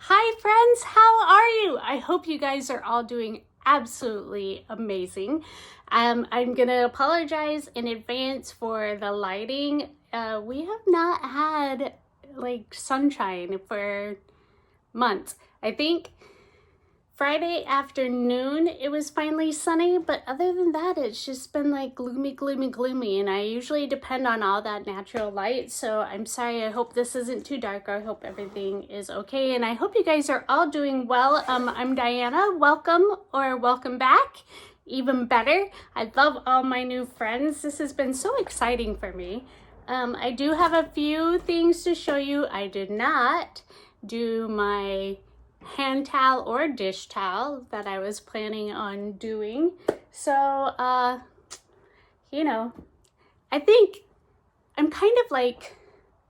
Hi friends, how are you? I hope you guys are all doing absolutely amazing. I'm gonna apologize in advance for the lighting. We have not had like sunshine for months. I think Friday afternoon it was finally sunny, but other than that it's just been like gloomy, and I usually depend on all that natural light, so I'm sorry. I hope this isn't too dark. I hope everything is okay, and I hope you guys are all doing well. I'm Diana. Welcome back. Even better, I love all my new friends. This has been so exciting for me. I do have a few things to show you. I did not do my hand towel or dish towel that I was planning on doing. So, I think I'm kind of like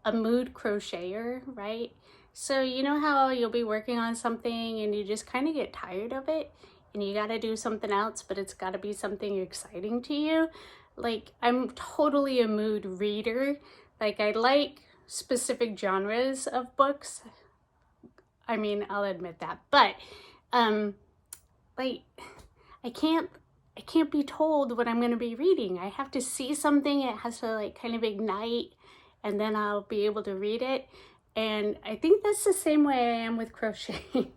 a mood crocheter, right? So you know how you'll be working on something and you just kind of get tired of it and you got to do something else, but it's got to be something exciting to you. Like, I'm totally a mood reader. Like, I like specific genres of books. I mean, I'll admit that, but like, I can't be told what I'm going to be reading. I have to see something. It has to like kind of ignite, and then I'll be able to read it. And I think that's the same way I am with crocheting.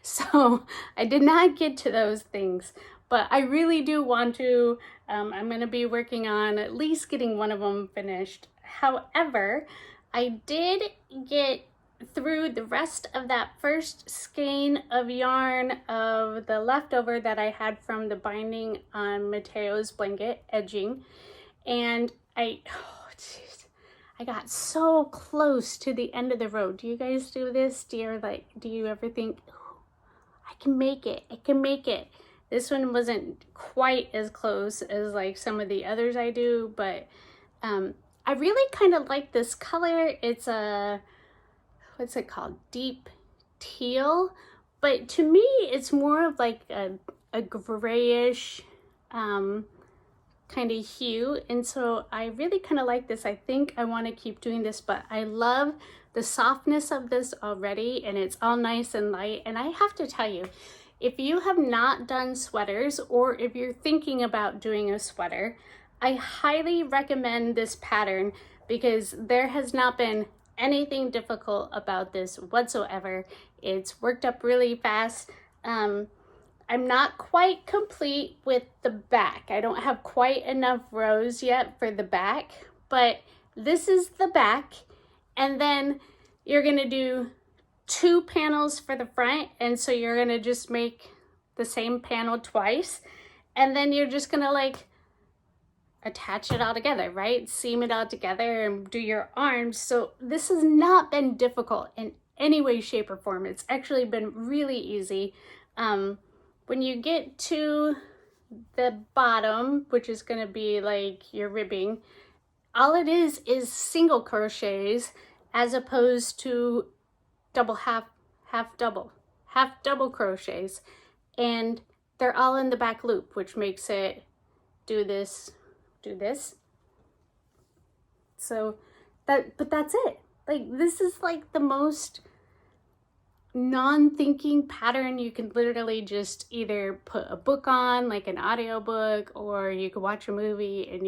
So I did not get to those things, but I really do want to. I'm going to be working on at least getting one of them finished. However, I did get through the rest of that first skein of yarn of the leftover that I had from the binding on Mateo's blanket edging, and I got so close to the end of the road. Do you guys do this? Do you ever think, I can make it, I can make it? This one wasn't quite as close as like some of the others I do, but I really kind of like this color. It's what's it called? Deep teal. But to me, it's more of like a grayish kind of hue. And so I really kind of like this. I think I want to keep doing this, but I love the softness of this already, and it's all nice and light. And I have to tell you, if you have not done sweaters, or if you're thinking about doing a sweater, I highly recommend this pattern because there has not been anything difficult about this whatsoever. It's worked up really fast. I'm not quite complete with the back. I don't have quite enough rows yet for the back, but this is the back. And then you're gonna do 2 panels for the front, and so you're gonna just make the same panel twice, and then you're just gonna like attach it all together, right? Seam it all together and do your arms. So this has not been difficult in any way, shape, or form. It's actually been really easy. When you get to the bottom, which is going to be like your ribbing, all it is single crochets as opposed to half double crochets, and they're all in the back loop, which makes it do this. So but that's it. Like, this is like the most non-thinking pattern. You can literally just either put a book on, like an audiobook, or you could watch a movie and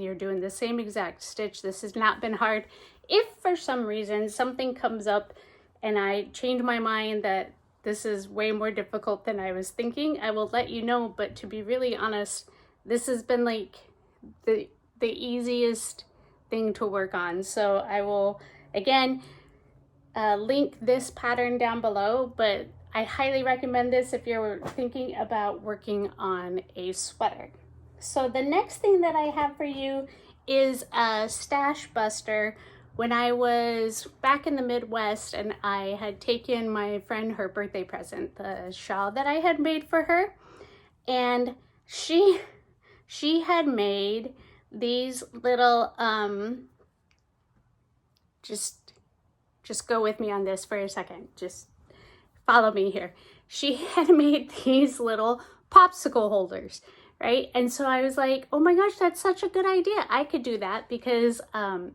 you're doing the same exact stitch. This has not been hard. If for some reason something comes up and I change my mind that this is way more difficult than I was thinking, I will let you know. But to be really honest, this has been like the easiest thing to work on. So I will again link this pattern down below, but I highly recommend this if you're thinking about working on a sweater. So the next thing that I have for you is a stash buster. When I was back in the Midwest and I had taken my friend her birthday present, the shawl that I had made for her, and she had made these little just go with me on this for a second. Just follow me here. She had made these little popsicle holders, right? And so I was like, oh my gosh, that's such a good idea. I could do that because,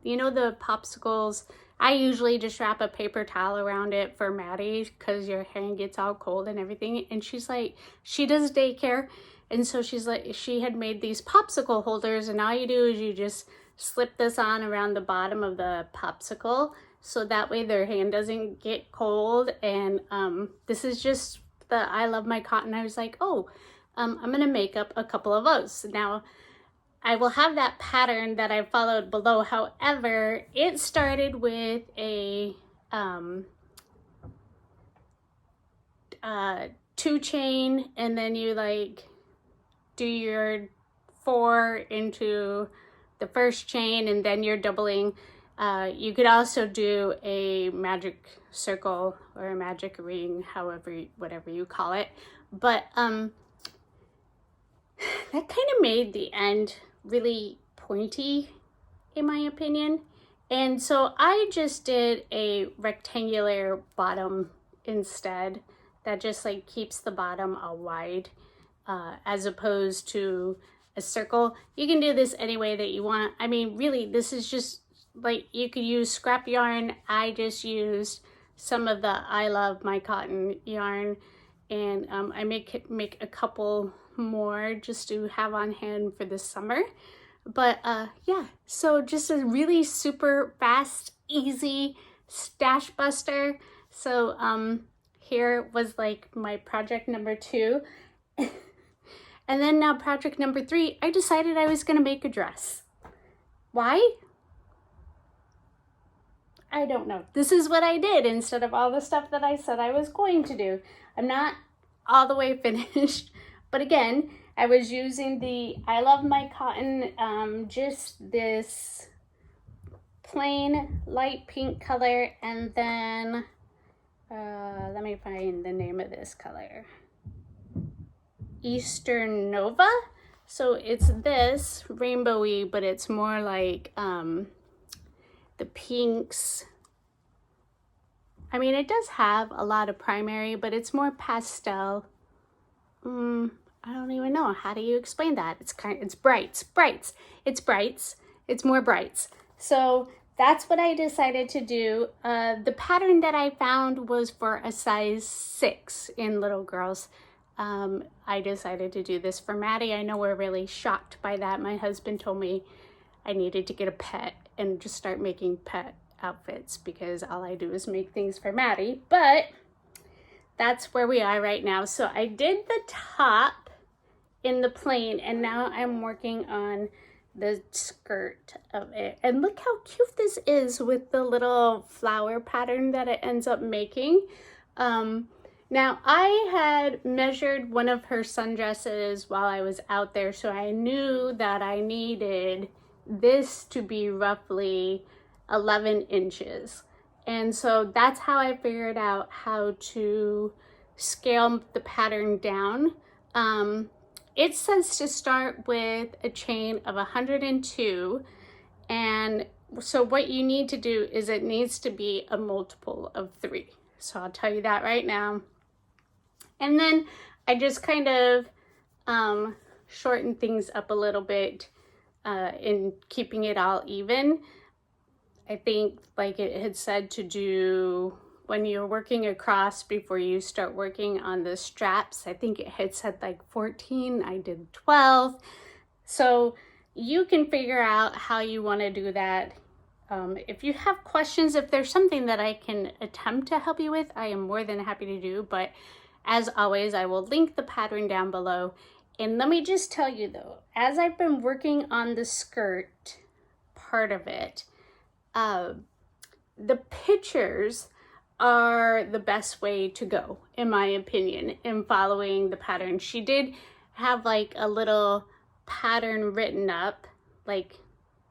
you know, the popsicles I usually just wrap a paper towel around it for Maddie because your hand gets all cold and everything. And she's like, she does daycare. And so she's like, she had made these popsicle holders, and all you do is you just slip this on around the bottom of the popsicle. So that way their hand doesn't get cold. And this is just the I Love My Cotton. I was like, oh, I'm going to make up a couple of those. Now, I will have that pattern that I followed below. However, it started with a 2-chain, and then you like do your 4 into the first chain, and then you're doubling. You could also do a magic circle or a magic ring, whatever you call it. But that kind of made the end really pointy, in my opinion. And so I just did a rectangular bottom instead that just like keeps the bottom all wide, as opposed to a circle. You can do this any way that you want. I mean, really, this is just like, you could use scrap yarn. I just used some of the I Love My Cotton yarn, and I make a couple more just to have on hand for the summer. But yeah, so just a really super fast, easy stash buster. So here was like my project number 2. And then now project number 3, I decided I was gonna make a dress. Why? I don't know. This is what I did instead of all the stuff that I said I was going to do. I'm not all the way finished, but again, I was using the I Love My Cotton, just this plain light pink color, and then let me find the name of this color. Eastern Nova. So it's this rainbowy, but it's more like the pinks. I mean, it does have a lot of primary, but it's more pastel. I don't even know. How do you explain that? It's brights. It's more brights. So that's what I decided to do. The pattern that I found was for a size 6 in little girls. I decided to do this for Maddie. I know we're really shocked by that. My husband told me I needed to get a pet and just start making pet outfits because all I do is make things for Maddie. But that's where we are right now. So I did the top in the plain, and now I'm working on the skirt of it. And look how cute this is with the little flower pattern that it ends up making. Now I had measured one of her sundresses while I was out there, so I knew that I needed this to be roughly 11 inches. And so that's how I figured out how to scale the pattern down. It says to start with a chain of 102, and so what you need to do is it needs to be a multiple of 3. So I'll tell you that right now. And then I just kind of shortened things up a little bit in keeping it all even. I think like it had said to do when you're working across before you start working on the straps. I think it had said like 14, I did 12. So you can figure out how you want to do that. If you have questions, if there's something that I can attempt to help you with, I am more than happy to do. But as always, I will link the pattern down below. And let me just tell you though, as I've been working on the skirt part of it, the pictures are the best way to go, in my opinion, in following the pattern. She did have like a little pattern written up, like,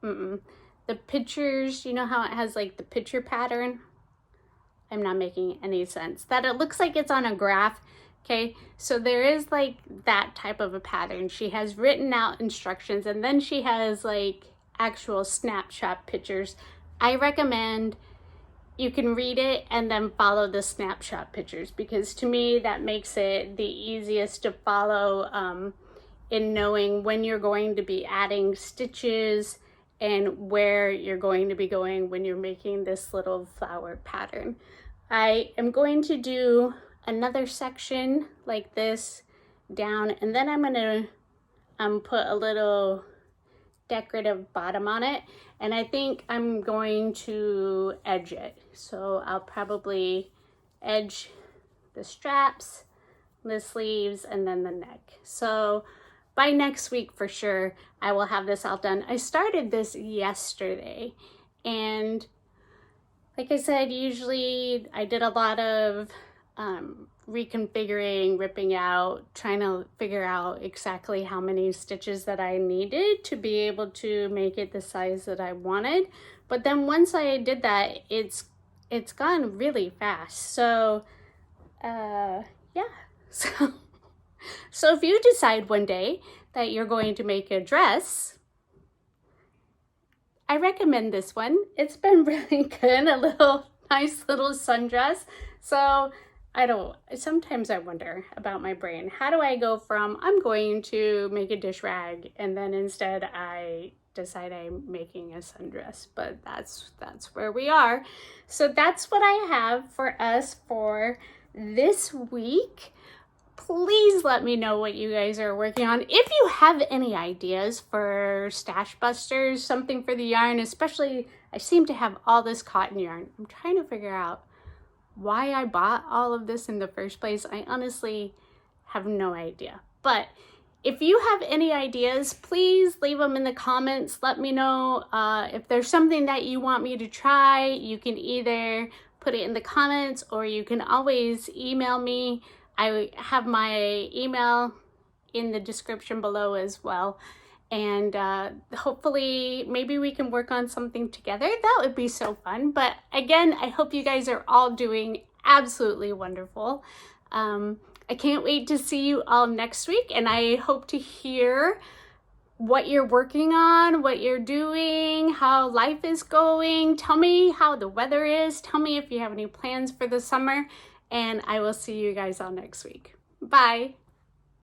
the pictures, you know how it has like the picture pattern? I'm not making any sense. That it looks like it's on a graph, okay? So there is like that type of a pattern. She has written out instructions, and then she has like actual snapshot pictures. I recommend you can read it and then follow the snapshot pictures, because to me that makes it the easiest to follow in knowing when you're going to be adding stitches and where you're going to be going when you're making this little flower pattern. I am going to do another section like this down, and then I'm going to put a little decorative bottom on it, and I think I'm going to edge it. So I'll probably edge the straps, the sleeves, and then the neck. So by next week for sure, I will have this all done. I started this yesterday, and like I said, usually I did a lot of reconfiguring, ripping out, trying to figure out exactly how many stitches that I needed to be able to make it the size that I wanted. But then once I did that, it's gone really fast. So yeah, so if you decide one day that you're going to make a dress, I recommend this one. It's been really good, a nice little sundress. So sometimes I wonder about my brain. How do I go from I'm going to make a dish rag and then instead I decide I'm making a sundress? But that's where we are. So that's what I have for us for this week. Please let me know what you guys are working on. If you have any ideas for stash busters, something for the yarn, especially I seem to have all this cotton yarn. I'm trying to figure out why I bought all of this in the first place. I honestly have no idea. But if you have any ideas, please leave them in the comments. Let me know if there's something that you want me to try. You can either put it in the comments or you can always email me. I have my email in the description below as well. And hopefully maybe we can work on something together. That would be so fun. But again, I hope you guys are all doing absolutely wonderful. I can't wait to see you all next week, and I hope to hear what you're working on, what you're doing, how life is going. Tell me how the weather is. Tell me if you have any plans for the summer, and I will see you guys all next week. Bye.